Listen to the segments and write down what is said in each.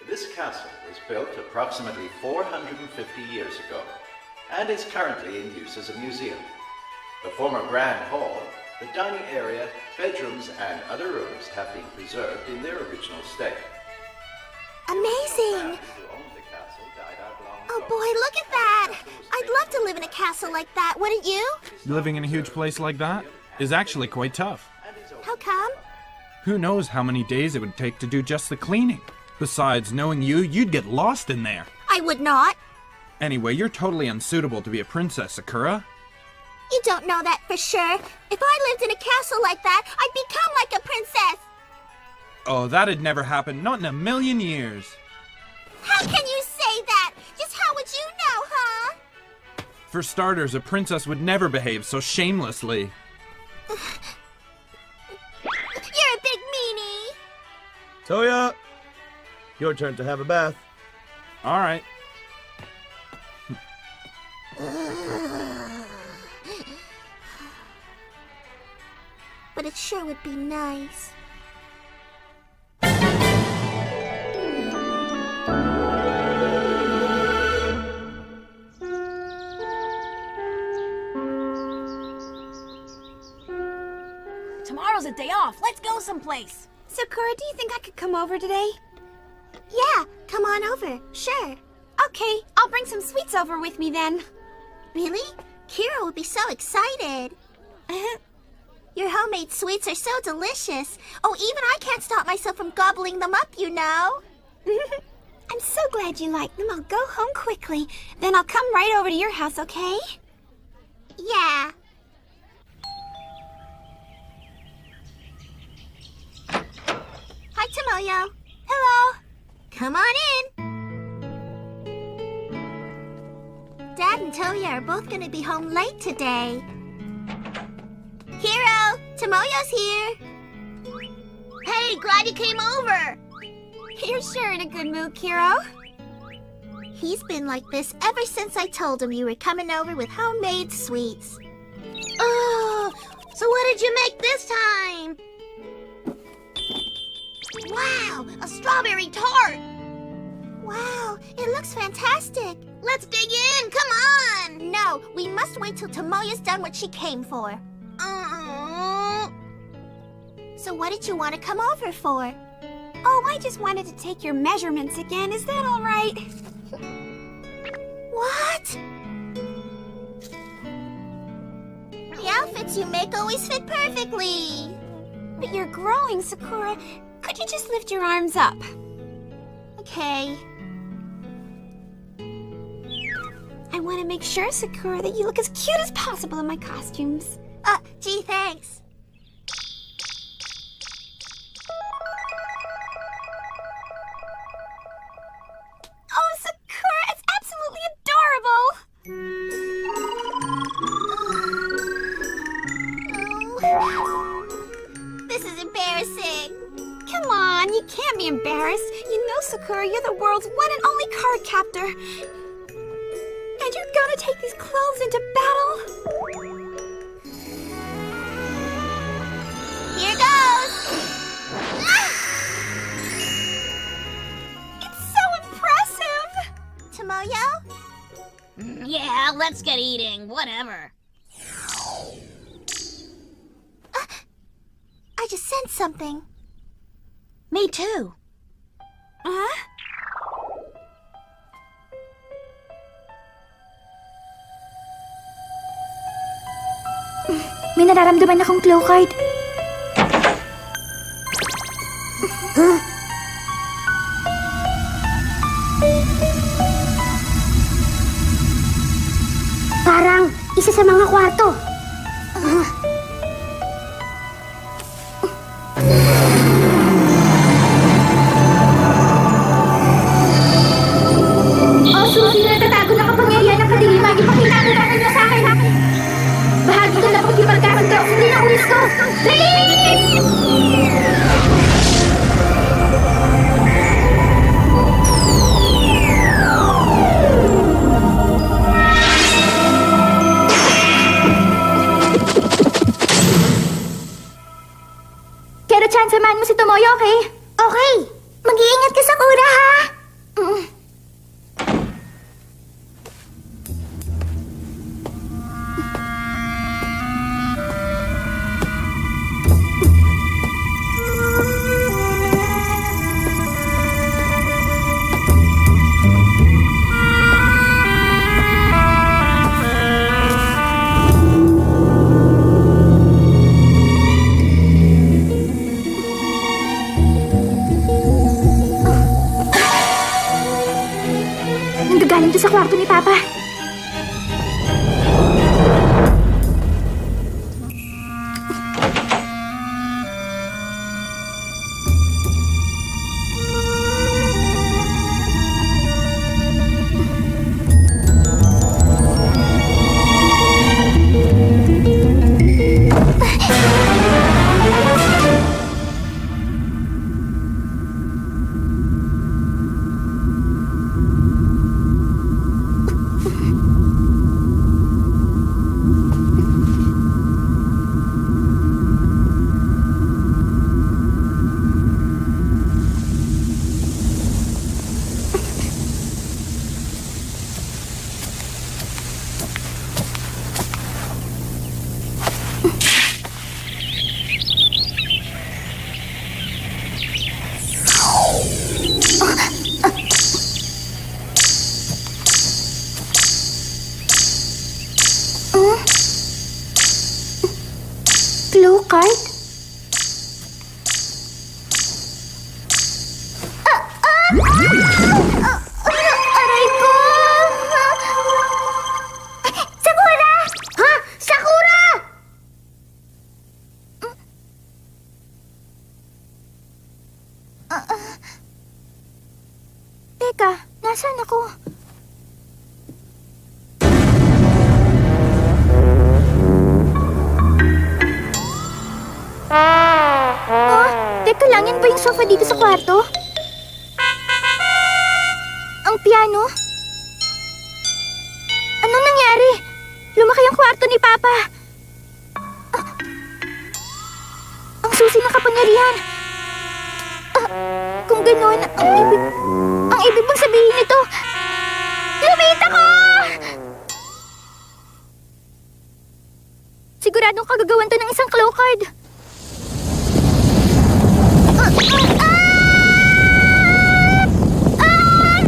This castle was built approximately 450 years ago and is currently in use as a museum. The former Grand Hall, the dining area, bedrooms, and other rooms have been preserved in their original state. Amazing! Oh boy, look at that! I'd love to live in a castle like that, wouldn't you? Living in a huge place like that is actually quite tough. How come? Who knows how many days it would take to do just the cleaning? Besides, knowing you, you'd get lost in there. I would not. Anyway, you're totally unsuitable to be a princess, Sakura. You don't know that for sure. If I lived in a castle like that, I'd become like a princess. Oh, that'd never happen. Not in a million years. How can you say that? Just how would you know, huh? For starters, a princess would never behave so shamelessly. You're a big meanie. Toya! Your turn to have a bath. All right. But it sure would be nice. Tomorrow's a day off. Let's go someplace. Sakura, do you think I could come over today? Yeah, come on over. Sure. Okay, I'll bring some sweets over with me then. Really? Kira would be so excited. Your homemade sweets are so delicious. Oh, even I can't stop myself from gobbling them up, you know. I'm so glad you like them. I'll go home quickly. Then I'll come right over to your house, okay? Yeah. Hi, Tomoyo. Hello. Come on in. Dad and Toya are both going to be home late today. Hiro, Tomoyo's here. Hey, glad you came over. You're sure in a good mood, Kiro. He's been like this ever since I told him you were coming over with homemade sweets. Oh, so what did you make this time? Wow, a strawberry tart. Wow, it looks fantastic. Let's dig in, come on. No, we must wait till Tomoya's done what she came for. So what did you want to come over for? Oh, I just wanted to take your measurements again. Is that all right? What? The outfits you make always fit perfectly. But you're growing, Sakura. Could you just lift your arms up? Okay. I want to make sure, Sakura, that you look as cute as possible in my costumes. Gee, thanks. Oh, Sakura, it's absolutely Oh. This is embarrassing. adorable! Come on, you can't be embarrassed. You know, Sakura, you're the world's one and only card captor. And you're gonna take these clothes into battle? Here goes! It's so impressive! Tomoyo? Yeah, let's get eating. Whatever. I just sensed something. Me too. Huh? May nararamdaman akong claw card. Parang isa sa mga kwarto. Sino natatago na kapangyarihan ng kadiliman? Ipakita mo naman niya sa akin. Bahagi ko na pagkipagkasunta. Hindi na ulis ko. Dali! dito sa kwarto ni Papa. Clue card? Aray ko! Sakura! Ha? Sakura! Teka, nasaan ako? Teka lang, yan ba yung sofa dito sa kwarto? Ang piano? Anong nangyari? Lumaki ang kwarto ni Papa. Ang susi ng kapangyarihan. Kung gano'n, ang ibig bang sabihin nito, lumita ko! Siguradong kagagawan to ng isang claw card.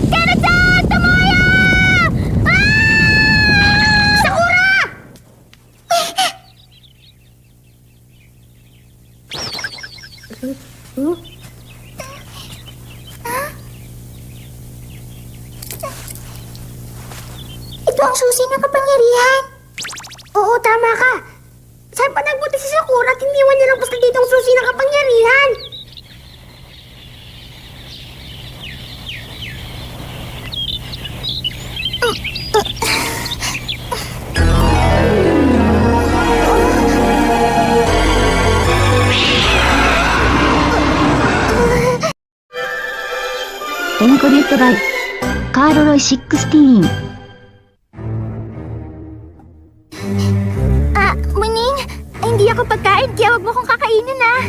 Kena-chan! Tomoya! Sakura! Ito ang susi ng kapangyarihan. Oo, tama ka. Saan pa nagbuti si Sakura at iniwan niya lang basta dito ang susi ng kapangyarihan? Encoded by Carloy 16. Muning, hindi ako pagkain kaya wag mo akong kakainin ah.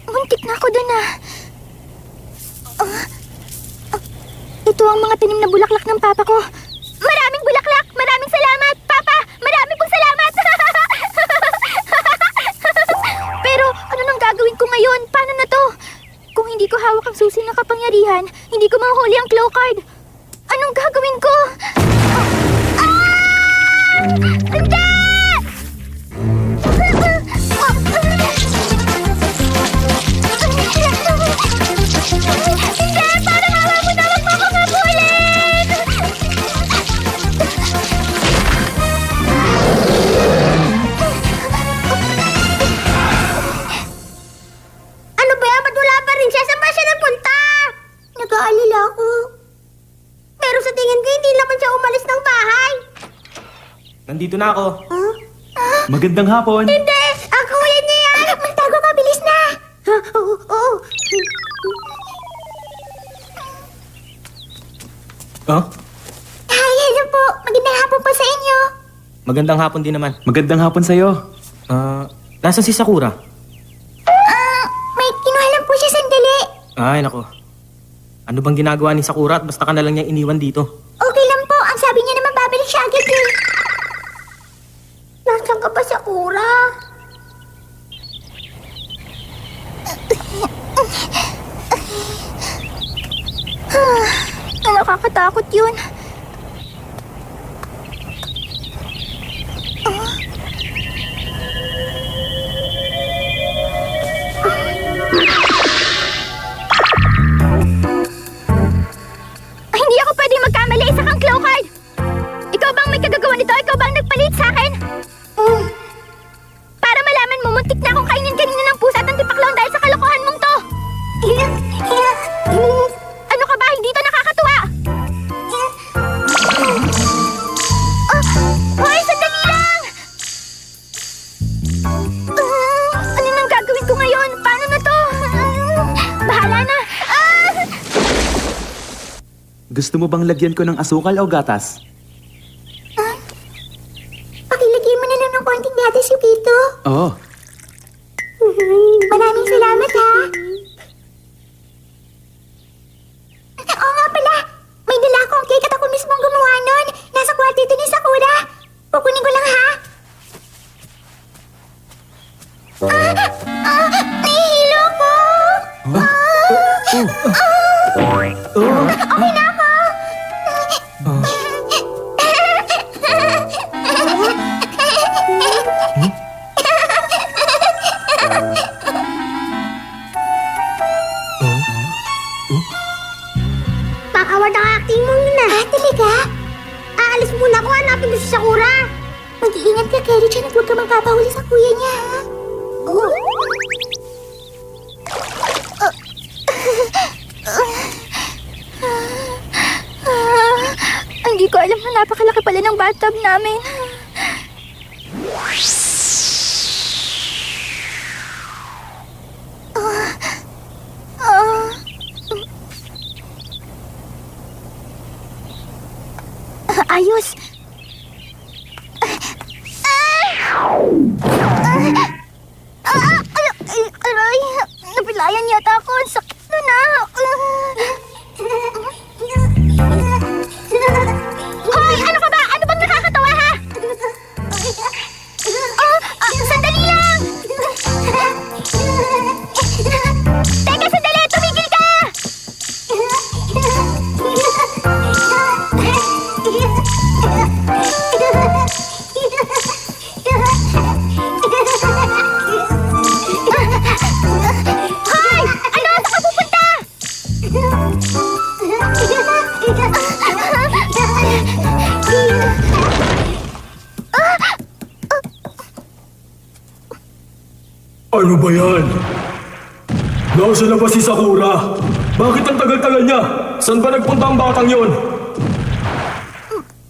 Muntik na ako dun ah. Ito ang mga tanim na bulaklak ng papa ko. Maraming bulaklak! Maraming salamat! Papa! Maraming pong salamat! Pero ano nang gagawin ko ngayon? Paano na to? Kung hindi ko hawak ang susi ng kapangyarihan, hindi ko mahuhuli ang claw card. Anong gagawin ko? Hindi! Hindi! Parang awa mo na! Wag mo akong habulin! Ano ba yan? Ba't wala pa rin siya? Saan ba siya nagpunta? Nag-aalala ako. Pero sa tingin ko, hindi naman siya umalis ng bahay. Nandito na ako. Huh? Magandang hapon. Hindi! Ako yan niya yan! Magtago ka! Bilis na! Oo. Oh? Hi, hello po! Magandang hapon po sa inyo! Magandang hapon din naman. Magandang hapon sa'yo. Nasaan si Sakura? May kinuha lang po siya sandali. Ay, nako. Ano bang ginagawa ni Sakura at basta ka na lang niya iniwan dito? Okay lang po. Ang sabi niya naman babalik siya agad eh. Nasaan ka ba, Sakura? Nakakatakot yun. Gusto mo bang lagyan ko ng asukal o gatas? Pakilagay mo na lang ng konting gatas, Yukito. Oo. Maraming salamat, ha? Oo nga pala. May dala akong cake at ako mismo ang gumawa nun. Nasa kwarto ito ni Sakura. Kukunin ko lang, ha? Nahihilo ko! Okay na ako! Pakawad ang acting mo yun, ah. Talaga? Aalis muna ako, hanapin mo si Sakura. Mag-iingat ka, Keri-chan, at huwag ka magpapahuli sa kuya niya, ha? Hindi ko alam na napakalaki pala ng bathtub namin. Ayos. Aray, napilayan yata ako. Ang sakit na. Hoy, ano ka ba? Ano bang nakakatawa, ha? Sandali lang! Teka, sandali! Tumigil ka! Hoy! Ano? Saan ka pupunta? Ano ba yan? Nasaan na ba si Sakura? Bakit ang tagal-tagal niya? Saan ba nagpunta ang batang yon?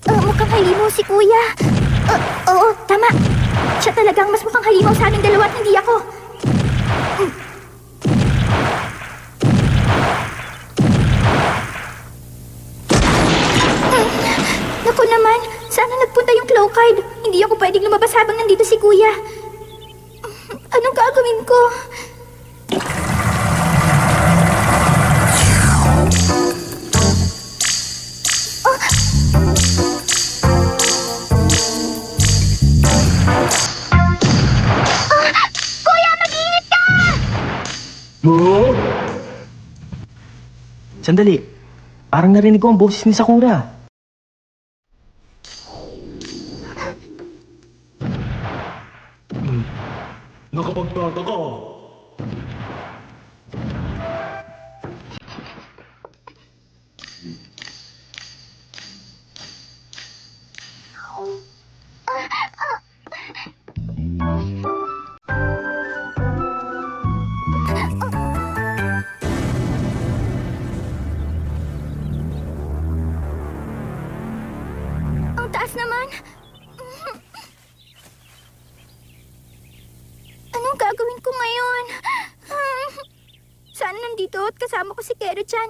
Mukhang halimaw si Kuya. Oo, tama. Siya talagang mas mukhang halimaw sa aming dalawa at hindi ako. Naku naman, saan na nagpunta yung claw card? Hindi ako pwedeng lumabas habang nandito si Kuya. Anong gagawin ko? Kuya, mag-ingat ka! Oh? Sandali. Parang narinig ko ang boses ni Sakura. Nakapagtataka. Ang taas naman. Anong gagawin ko ngayon? Sana nandito at kasama ko si Kero-chan.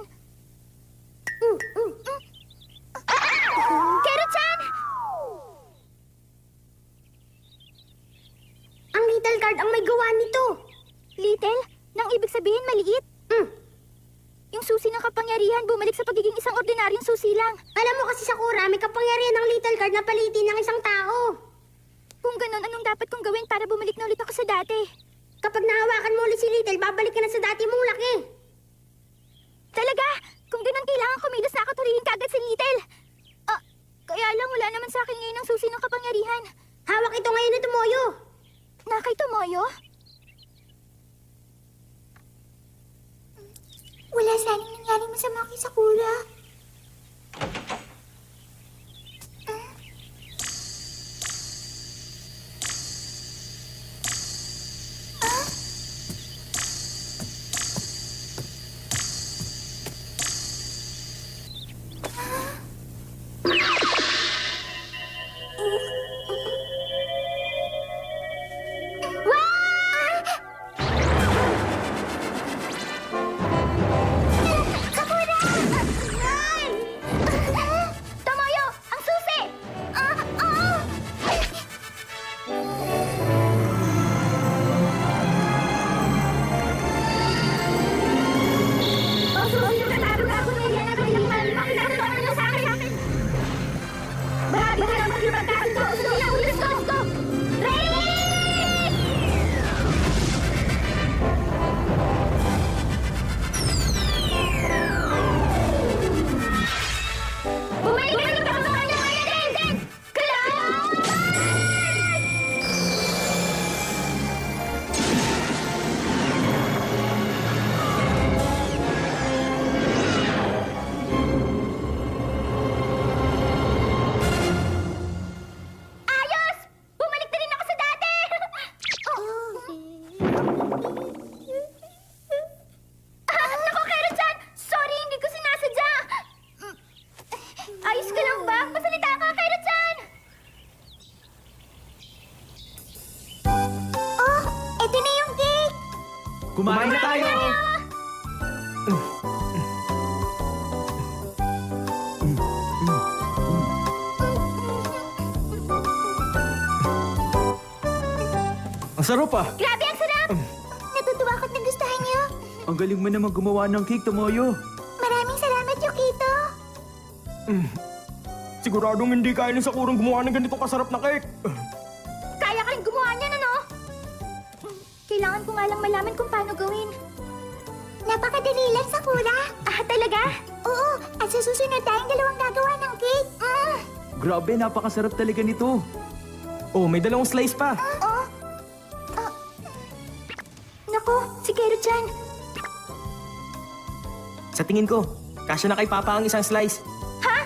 Kero-chan! Ang little card ang may gawa nito. Little? Nang ibig sabihin maliit? Yung susi ng kapangyarihan bumalik sa pagiging isang ordinaryong susi lang. Alam mo kasi, Sakura, may kapangyarihan ng little card na palitin ng isang tao. Kung ganun, anong dapat kong gawin para bumalik na ulit ako sa dati? Kapag nahawakan mo ulit si Little, babalik ka na sa dati mong laki. Talaga? Kung ganun, kailangan kumilos na ako tuloyin kagad si Little. Kaya lang wala naman sa akin ngayon ang susi ng kapangyarihan. Hawak ito ngayon ni Tomoyo. Na kay Tomoyo? Wala sanang nangyaring masama kay Sakura. Bumalik ako sa kanya ngayon! Kailangan! Ayos! Bumalik na rin ako sa dati! Naku, Kero-chan! Sorry, hindi ko sinasadya! Ayos ka lang ba? Pasalita ka, Kero-chan! Oh, eto na yung cake! Kumain na tayo! Ang sarap ah! Grabe, ang sarap! Natutuwa ako't nagustuhan niyo. Ang galing mo naman gumawa ng cake, Tomoyo. Maraming salamat, Yukito. Siguradong hindi kaya ni Sakurang gumawa ng ganitong kasarap na cake. Kaya ka rin gumawa niyan, ano? Kailangan ko nga lang malaman kung paano gawin. Napakadali lang, Sakura. Ah, talaga? Oo, at sa susunod tayong dalawang gagawa ng cake. Grabe, napakasarap talaga nito. Oh, may dalawang slice pa. Naku, si Kero-chan. Sa tingin ko, kasya na kay Papa ang isang slice. Ha?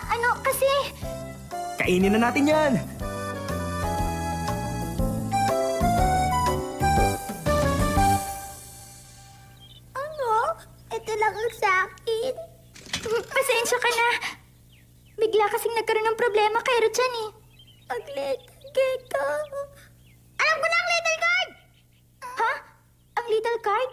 Ano? Kasi... Kainin na natin yan! Ano? Ito lang ang sakin. Pasensya ka na. Bigla kasing nagkaroon ng problema, Kero-chan eh. Ang little cake. Alam ko na ang little card! Ha? Ang little card?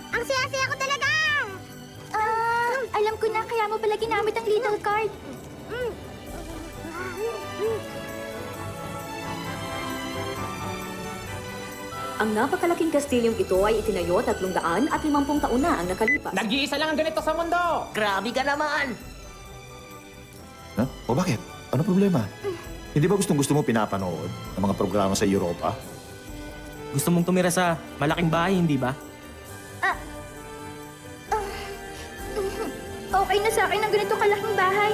Ang saya-saya ko talaga! Alam ko na kaya mo pala ginamit ang little card. Ang napakalaking kastilyong ito ay itinayo 350 taon na ang nakalipas. Nag-iisa lang ang ganito sa mundo! Grabe ka naman! Ha? O bakit? Ano problema? Hindi ba gustong-gusto mo pinapanood ang mga programa sa Europa? Gusto mong tumira sa malaking bahay, hindi ba? Okay na sa akin ang ganito kalaking bahay.